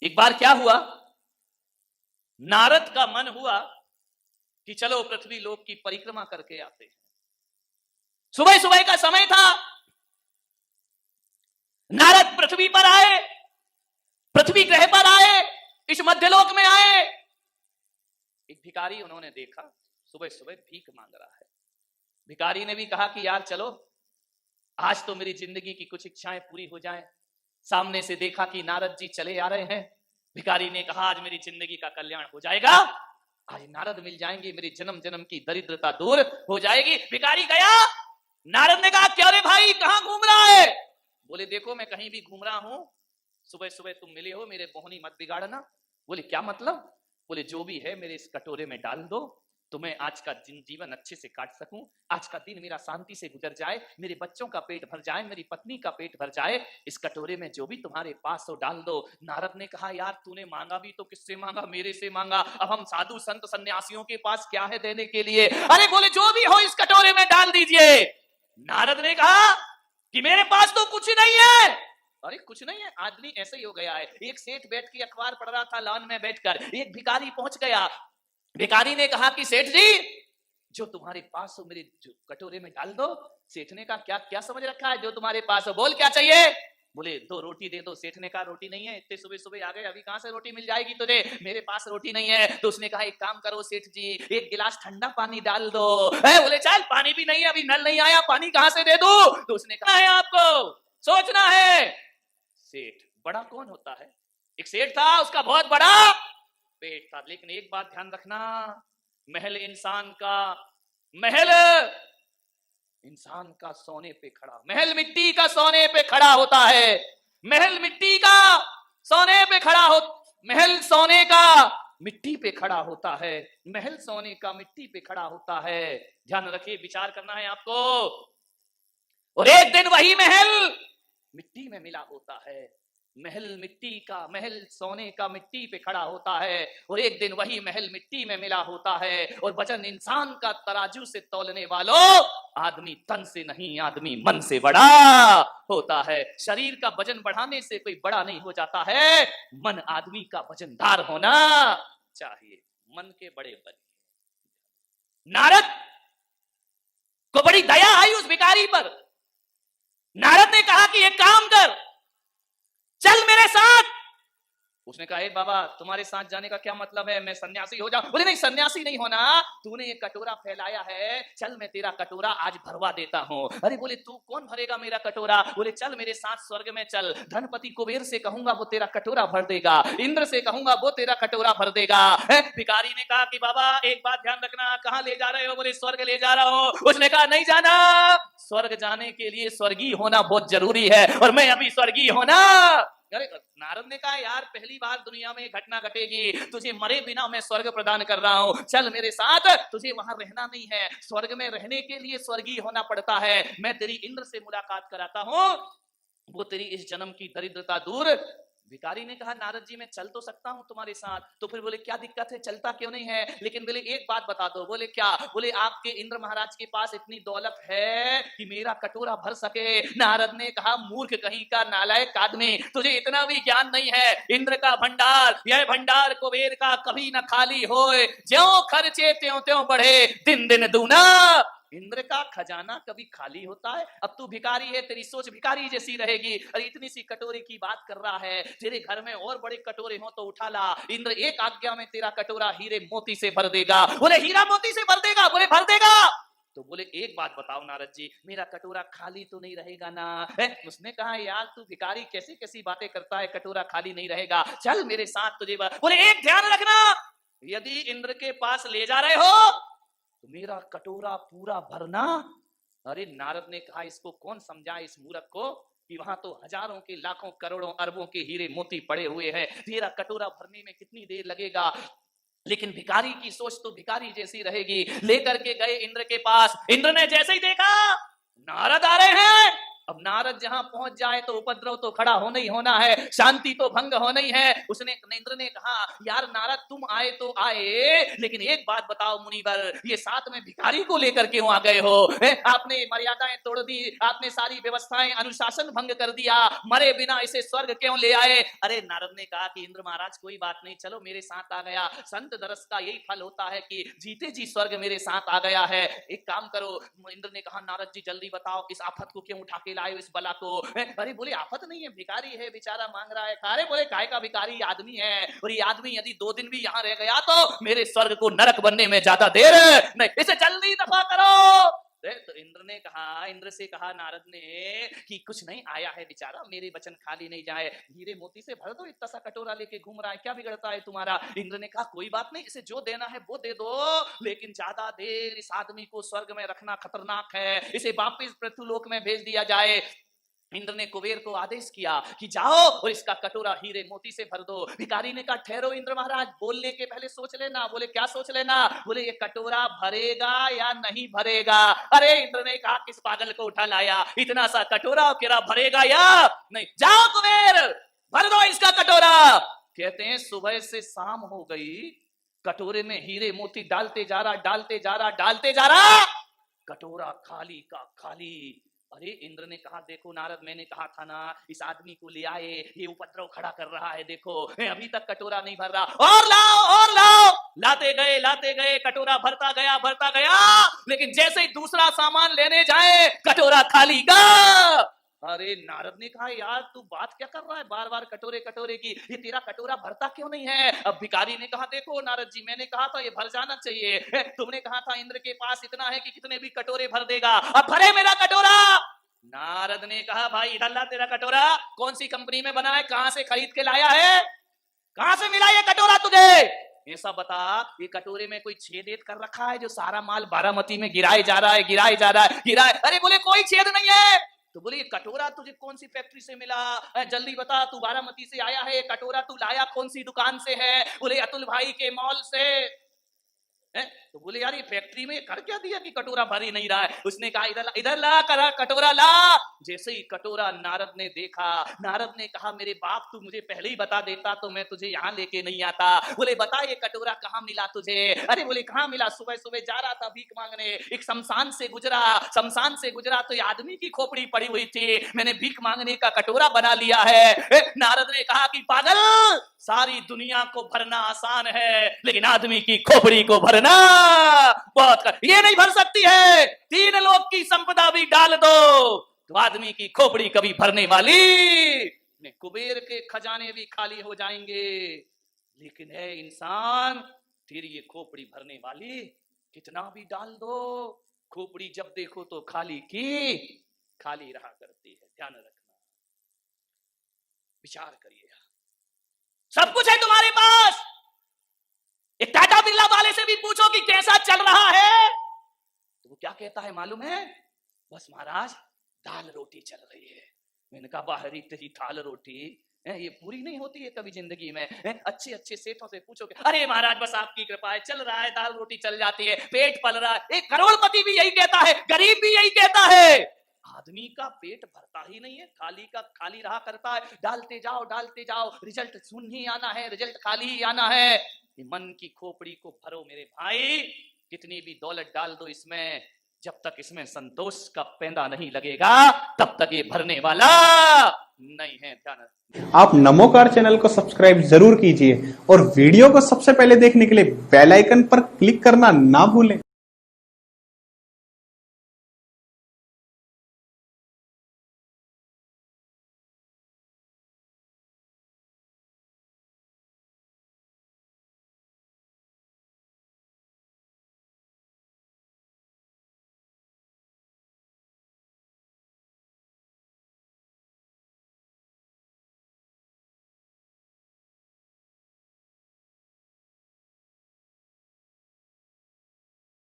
एक बार क्या हुआ, नारद का मन हुआ कि चलो पृथ्वी लोक की परिक्रमा करके आते हैं। सुबह सुबह का समय था, नारद पृथ्वी पर आए, पृथ्वी ग्रह पर आए, इस मध्यलोक में आए। एक भिखारी उन्होंने देखा सुबह सुबह भीख मांग रहा है। भिखारी ने भी कहा कि यार चलो आज तो मेरी जिंदगी की कुछ इच्छाएं पूरी हो जाएं। सामने से देखा कि नारद जी चले आ रहे हैं। भिखारी ने कहा आज मेरी जिंदगी का कल्याण हो जाएगा, आज नारद मिल जाएंगे, मेरी जन्म जन्म की दरिद्रता दूर हो जाएगी। भिखारी गया, नारद ने कहा क्या रे भाई कहां घूम रहा है? बोले देखो मैं कहीं भी घूम रहा हूं, सुबह सुबह तुम मिले हो, मेरे मोहनी मत बिगाड़ना। बोले क्या मतलब? बोले जो भी है मेरे इस कटोरे में डाल दो तो मैं आज का जीवन अच्छे से काट सकूं, आज का दिन मेरा शांति से गुजर जाए, मेरे बच्चों का पेट भर जाए, मेरी पत्नी का पेट भर जाए। इस कटोरे में जो भी तुम्हारे पास हो डाल दो। नारद ने कहा यार तूने मांगा भी तो किससे मांगा? मेरे से मांगा। अब हम साधु संत सन्यासियों के पास क्या है देने के लिए? अरे बोले जो भी हो इस कटोरे में डाल दीजिए। नारद ने कहा कि मेरे पास तो कुछ नहीं है। अरे कुछ नहीं है, आदमी ऐसे ही हो गया है। एक सेठ बैठ के अखबार पढ़ रहा था लॉन में बैठकर, एक भिखारी पहुंच गया। भिखारी ने कहा कि सेठ जी जो तुम्हारे पास हो मेरे कटोरे में डाल दो। सेठ ने कहा क्या क्या समझ रखा है जो तुम्हारे पास हो, बोल क्या चाहिए? बोले 2 रोटी दे दो। सेठ ने कहा रोटी नहीं है, इतने सुबह सुबह आ गए, अभी कहां से रोटी मिल जाएगी तुझे? मेरे पास रोटी नहीं है। तो उसने कहा एक काम करो सेठ जी, एक गिलास ठंडा पानी डाल दो। बोले चल पानी भी नहीं है, अभी नल नहीं आया, पानी कहां से दे दूं? तो उसने कहा है आपको सोचना है। सेठ बड़ा कौन होता है? एक सेठ था, उसका बहुत बड़ा पेट था। लेकिन एक बात ध्यान रखना, महल इंसान का सोने पे खड़ा, महल मिट्टी का सोने पे खड़ा होता है। महल मिट्टी का सोने पे खड़ा हो, महल सोने का मिट्टी पे खड़ा होता है, महल सोने का मिट्टी पे खड़ा होता है। ध्यान रखिए, विचार करना है आपको। और एक दिन वही महल मिट्टी में मिला होता है। महल मिट्टी का, महल सोने का मिट्टी पे खड़ा होता है, और एक दिन वही महल मिट्टी में मिला होता है। और वजन इंसान का तराजू से तौलने वालों, आदमी तन से नहीं, आदमी मन से बड़ा होता है। शरीर का वजन बढ़ाने से कोई बड़ा नहीं हो जाता है, मन आदमी का वजनदार होना चाहिए। मन के बड़े बने। नारद को बड़ी दया आई उस भिखारी पर। नारद ने कहा कि एक काम कर, चल मेरे साथ। उसने कहा हे बाबा तुम्हारे साथ जाने का क्या मतलब है, मैं सन्यासी हो जाऊं? बोले नहीं सन्यासी नहीं होना, तूने ये कटोरा फैलाया है, चल मैं तेरा कटोरा आज भरवा देता हूं। अरे बोले तू कौन भरेगा मेरा कटोरा? बोले चल मेरे साथ स्वर्ग में चल, धनपति कुबेर से कहूंगा वो तेरा कटोरा भर देगा, इंद्र से कहूंगा वो तेरा कटोरा भर देगा। भिखारी ने कहा कि बाबा एक बात ध्यान रखना, कहां ले जा रहे हो? बोले स्वर्ग ले जा रहा हूं। उसने कहा नहीं जाना, स्वर्ग जाने के लिए स्वर्गीय होना बहुत जरूरी है, और मैं अभी स्वर्गीय होना। नारद ने कहा यार पहली बार दुनिया में घटना घटेगी, तुझे मरे बिना मैं स्वर्ग प्रदान कर रहा हूं, चल मेरे साथ। तुझे वहां रहना नहीं है, स्वर्ग में रहने के लिए स्वर्गीय होना पड़ता है। मैं तेरी इंद्र से मुलाकात कराता हूं, वो तेरी इस जन्म की दरिद्रता दूर। भिखारी ने कहा नारद जी मैं चल तो सकता हूं तुम्हारे साथ। तो फिर बोले क्या दिक्कत है, चलता क्यों नहीं है? लेकिन बोले एक बात बता दो। बोले क्या? बोले आपके इंद्र महाराज के पास इतनी दौलत है कि मेरा कटोरा भर सके। नारद ने कहा मूर्ख कहीं का, नालायक आदमी, तुझे इतना भी ज्ञान नहीं है। इंद्र का भंडार, यह भंडार कुबेर का कभी न खाली होए, ज्यों खर्चे त्यों त्यों बढ़े, दिन दिन दूना। इंद्र का खजाना कभी खाली होता है? अब तू भिखारी है, तेरी सोच भिखारी जैसी रहेगी। अरे इतनी सी कटोरे की बात कर रहा है, तेरे घर में और बड़े कटोरे हो तो उठा ला, इंद्र एक आज्ञा में तेरा कटोरा हीरे मोती से भर देगा। बोले हीरा मोती से भर देगा? बोले भर देगा। तो बोले एक बात बताओ नारद जी, मेरा कटोरा खाली तो नहीं रहेगा ना? उसने कहा यार तू भिखारी कैसी कैसी बातें करता है, कटोरा खाली नहीं रहेगा, चल मेरे साथ तुझे। बोले एक ध्यान रखना, यदि इंद्र के पास ले जा रहे हो तो मेरा कटोरा पूरा भरना। अरे नारद ने कहा इसको कौन समझाए इस मूर्ख को कि वहां तो हजारों के, लाखों, करोड़ों, अरबों के हीरे मोती पड़े हुए हैं, तेरा कटोरा भरने में कितनी देर लगेगा? लेकिन भिखारी की सोच तो भिखारी जैसी रहेगी। लेकर के गए इंद्र के पास। इंद्र ने जैसे ही देखा नारद आ रहे हैं, अब नारद जहां पहुंच जाए तो उपद्रव तो खड़ा होना ही होना है, शांति तो भंग होना ही है। उसने इंद्र ने कहा यार नारद तुम आए तो आए, लेकिन एक बात बताओ मुनिवर, ये साथ में भिखारी को लेकर क्यों आ गए हो? आपने मर्यादाएं तोड़ दी, आपने सारी व्यवस्थाएं अनुशासन भंग कर दिया, मरे बिना इसे स्वर्ग क्यों ले आए? अरे नारद ने कहा कि इंद्र महाराज कोई बात नहीं, चलो मेरे साथ आ गया। संत दरस का यही फल होता है कि जीते जी स्वर्ग मेरे साथ आ गया है। एक काम करो, इंद्र ने कहा नारद जी जल्दी बताओ इस आफत को क्यों उठा के लाए हो, इस बला को? अरे बोले आफत नहीं है, भिखारी है बेचारा मांग रहा है। अरे बोले काय का भिखारी? आदमी है, और ये आदमी यदि 2 दिन भी यहाँ रह गया तो मेरे स्वर्ग को नरक बनने में ज्यादा देर नहीं, इसे जल्दी दफा करो। तो इंद्र से कहा नारद ने कि कुछ नहीं, आया है बेचारा, मेरे वचन खाली नहीं जाए, हीरे मोती से भर दो, इतना सा कटोरा लेके घूम रहा है, क्या बिगड़ता है तुम्हारा? इंद्र ने कहा कोई बात नहीं, इसे जो देना है वो दे दो, लेकिन ज्यादा देर इस आदमी को स्वर्ग में रखना खतरनाक है, इसे वापिस पृथ्वीलोक में भेज दिया जाए। इंद्र ने कुबेर को आदेश किया कि जाओ और इसका कटोरा हीरे मोती से भर दो। भिखारी ने कहा ठहरो इंद्र महाराज, बोलने के पहले सोच लेना। बोले क्या सोच लेना? बोले ये कटोरा भरेगा या नहीं भरेगा? अरे इंद्र ने कहा किस पागल को उठा लाया, इतना सा कटोरा केरा भरेगा या नहीं? जाओ कुबेर भर दो इसका कटोरा। कहते हैं सुबह से शाम हो गई, कटोरे में हीरे मोती डालते जा रहा, डालते जा रहा, डालते जा रहा, कटोरा खाली का खाली। अरे इंद्र ने कहा देखो नारद, मैंने कहा था ना इस आदमी को ले आए, ये उपद्रव खड़ा कर रहा है, देखो अभी तक कटोरा नहीं भर रहा, और लाओ और लाओ। लाते गए कटोरा भरता गया, लेकिन जैसे ही दूसरा सामान लेने जाए कटोरा खाली का। अरे नारद ने कहा यार तू बात क्या कर रहा है बार बार कटोरे की, ये तेरा कटोरा भरता क्यों नहीं है? अब भिखारी ने कहा देखो नारद जी, मैंने कहा था ये भर जाना चाहिए, तुमने कहा था इंद्र के पास इतना है कि कितने भी कटोरे भर देगा, अब भरे मेरा कटोरा। नारद ने कहा भाई इधर ला तेरा कटोरा, कौन सी कंपनी में बना है, कहां से खरीद के लाया है, कहां से मिला ये कटोरा तुझे? ऐसा बता, ये कटोरे में कोई छेद कर रखा है जो सारा माल बारामती में गिराए जा रहा है? अरे बोले कोई छेद नहीं है। तो बोले ये कटोरा तुझे कौन सी फैक्ट्री से मिला, जल्दी बता, तू बारामती से आया है, कटोरा तू लाया कौन सी दुकान से है? बोले अतुल भाई के मॉल से। तो बोले यार ये फैक्ट्री में कर क्या दिया कि कटोरा भर ही नहीं रहा है? उसने कहा इधर ला कटोरा ला। जैसे ही कटोरा नारद ने देखा, नारद ने कहा मेरे बाप तू मुझे पहले ही बता देता तो मैं तुझे यहाँ लेके नहीं आता। बोले बता ये कटोरा कहाँ मिला तुझे? अरे बोले कहाँ मिला, सुबह सुबह जा रहा था भीख मांगने, एक शमशान से गुजरा तो ये आदमी की खोपड़ी पड़ी हुई थी, मैंने भीख मांगने का कटोरा बना लिया है। नारद ने कहा कि पागल, सारी दुनिया को भरना आसान है लेकिन आदमी की खोपड़ी को भरना बहुत ये नहीं भर सकती है। 3 लोक की संपदा भी डाल दो तो आदमी की खोपड़ी कभी भरने वाली नहीं। कुबेर के खजाने भी खाली हो जाएंगे, लेकिन है इंसान तेरी ये खोपड़ी भरने वाली, कितना भी डाल दो खोपड़ी जब देखो तो खाली की खाली रहा करती है। ध्यान रखना, विचार करिए, सब कुछ है तुम्हारे पास। एक टाटा बिरला वाले से भी पूछो कि कैसा चल रहा है, तो वो क्या कहता है मालूम है? बस महाराज दाल रोटी चल रही है। मैंने कहा बाहरी तेरी दाल रोटी ये पूरी नहीं होती है कभी जिंदगी में। अच्छे अच्छे सेठों से पूछोगे, अरे महाराज बस आपकी कृपा है, चल रहा है, दाल रोटी चल जाती है, पेट पल रहा है। एक करोड़पति भी यही कहता है, गरीब भी यही कहता है। आदमी का पेट भरता ही नहीं है, खाली का खाली रहा करता है। डालते जाओ, रिजल्ट सुन ही आना है, रिजल्ट खाली ही आना है। मन की खोपड़ी को भरो मेरे भाई, कितनी भी दौलत डाल दो इसमें, जब तक इसमें संतोष का पैंदा नहीं लगेगा तब तक ये भरने वाला नहीं है। ध्यान, आप नमोकार चैनल को सब्सक्राइब जरूर कीजिए और वीडियो को सबसे पहले देखने के लिए बेल आइकन पर क्लिक करना ना भूलें।